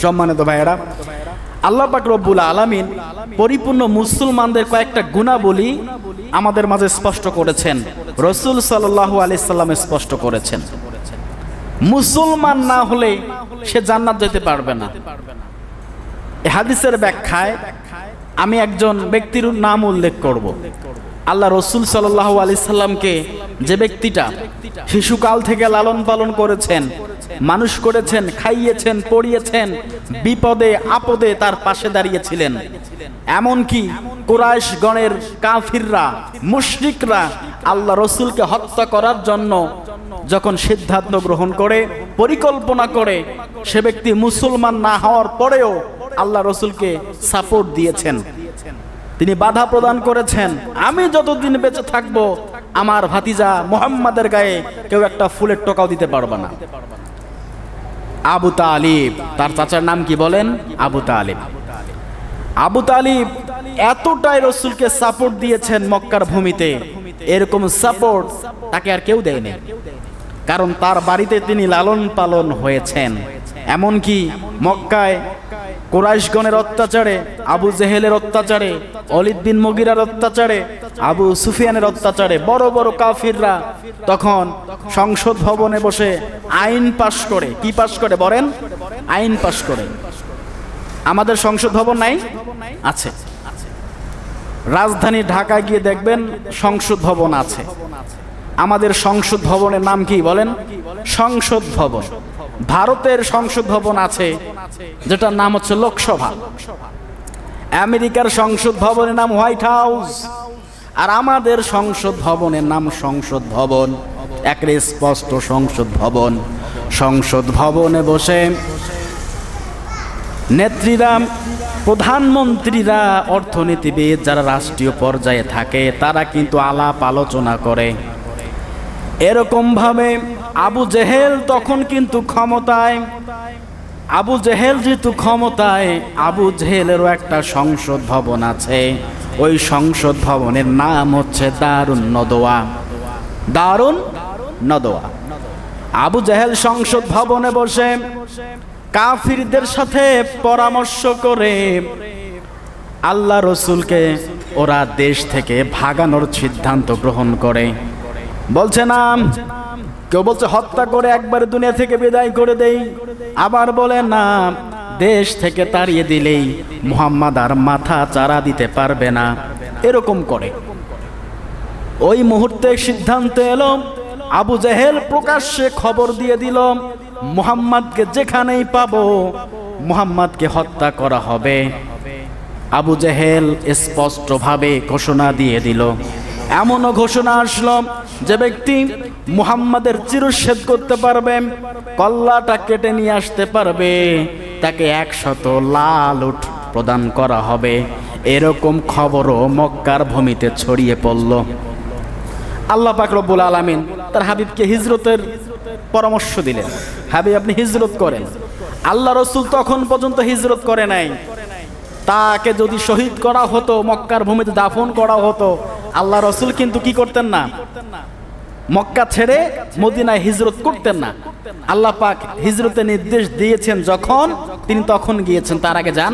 সম্মানিত ভাইয়েরা, আল্লাহ পাক রব্বুল আলামিন পরিপূর্ণ মুসলমানদের কয়েকটা গুণাবলী আমাদের মাঝে স্পষ্ট করেছেন, রাসূল সাল্লাল্লাহু আলাইহি সাল্লাম স্পষ্ট করেছেন। মুসলমান না হলে সে জান্নাত যেতে পারবে না। এই হাদিসের ব্যাখ্যায় আমি একজন ব্যক্তির নাম উল্লেখ করব। আল্লাহ রাসূল সাল্লাল্লাহু আলাইহি সাল্লামকে যে ব্যক্তিটা শিশুকাল থেকে লালন পালন করেছেন, মানুষ করেছেন, খাইয়েছেন, পড়িয়েছেন, বিপদে আপদে তার পাশে দাঁড়িয়েছিলেন। এমনকি কুরাইশ গণের কাফিররা, মুশরিকরা আল্লাহ রাসূলকে হত্যা করার জন্য যখন সিদ্ধান্ত গ্রহণ করে, পরিকল্পনা করে, সে ব্যক্তি মুসলমান না হওয়ার পরেও আল্লাহ রাসূলকে সাপোর্ট দিয়েছেন। তিনি বাধা প্রদান করেছেন, আমি যতদিন বেঁচে থাকব আমার ভাতিজা মুহাম্মাদের গায়ে কেউ একটা ফুলের টোকাও দিতে পারবে না। আবু তালিব, তার চাচার নাম কি বলেন? আবু তালিব। আবু তালিব এতটাই রাসূলকে সাপোর্ট দিয়েছেন মক্কার ভূমিতে, এরকম সাপোর্ট তাকে আর কেউ দেয়নি, কারণ তার বাড়িতে তিনি লালন পালন হয়েছেন। এমনকি মক্কায় কুরাইশগণের অত্যাচারে, আবু জেহেলের অত্যাচারে, ওলীদ বিন মুগীরার অত্যাচারে, আবু সুফিয়ানের অত্যাচারে বড় বড় কাফিররা তখন সংসদ ভবনে বসে আইন পাশ করে, কি পাশ করে বলেন? আইন পাশ করে। আমাদের সংসদ ভবন নাই? আছে। রাজধানী ঢাকায় গিয়ে দেখবেন সংসদ ভবন আছে। আমাদের সংসদ ভবনের নাম কি বলেন? সংসদ ভবন। ভারতের সংসদ ভবন আছে যেটার নাম হচ্ছে লোকসভা। আমেরিকার সংসদ ভবনের নাম হোয়াইট হাউস। আর আমাদের সংসদ ভবনের নাম সংসদ ভবন, একেবারে স্পষ্ট সংসদ ভবন। সংসদ ভবনে বসে নেত্রীরা, প্রধানমন্ত্রীরা, অর্থনীতিবিদ যারা রাষ্ট্রীয় পর্যায়ে থাকে তারা কিন্তু আলাপ আলোচনা করে। এরকম ভাবে আবু জেহেল তখন কিন্তু ক্ষমতায়। আবু জেহেল যেহেতু ক্ষমতায়, আবু জেহেলেরও একটা সংসদ ভবন আছে। ওই সংসদ ভবনের নাম হচ্ছে দারুন নদওয়া। দারুন নদওয়া। আবু জেহেল সংসদ ভবনে বসে কাফিরদের সাথে পরামর্শ করে আল্লাহ রাসূলকে ওরা দেশ থেকে ভাগানোর সিদ্ধান্ত গ্রহণ করে। বলছে না, কেউ বলছে হত্যা করে একবারে দুনিয়া থেকে বিদায় করে দেই, আবার বলে না দেশ থেকে তাড়িয়ে দিলেই মুহাম্মদ আর মাথা চারা দিতে পারবে না, এরকম করে। ওই মুহূর্তে সিদ্ধান্ত এলো, আবু জেহেল প্রকাশ্যে খবর দিয়ে দিল মুহাম্মদকে যেখানেই পাবো মুহাম্মদকে হত্যা করা হবে। আবু জেহেল স্পষ্টভাবে ঘোষণা দিয়ে দিল। এমনও ঘোষণা আসলো, যে ব্যক্তি মুহাম্মাদের চিরচ্ছেদ করতে পারবে, কল্লাটা কেটে নিয়ে আসতে পারবে, তাকে 100 লাল উট প্রদান করা হবে। এরকম খবরও মক্কার ভূমিতে ছড়িয়ে পড়ল। আল্লাহ পাক রব্বুল আলামিন তার হাবিবকে হিজরতের পরামর্শ দিলেন, হাবিব আপনি হিজরত করেন। আল্লাহ রাসূল তখন পর্যন্ত হিজরত করে নাই। তাকে যদি শহীদ করা হতো, মক্কার ভূমিতে দাফন করা হতো, আল্লাহ রাসূল কিন্তু কি করতেন না? মক্কা ছেড়ে মদিনায় হিজরত করতেন না। আল্লাহ পাক হিজরতের নির্দেশ দিয়েছেন যখন, তিনি তখন গিয়েছেন, তার আগে যান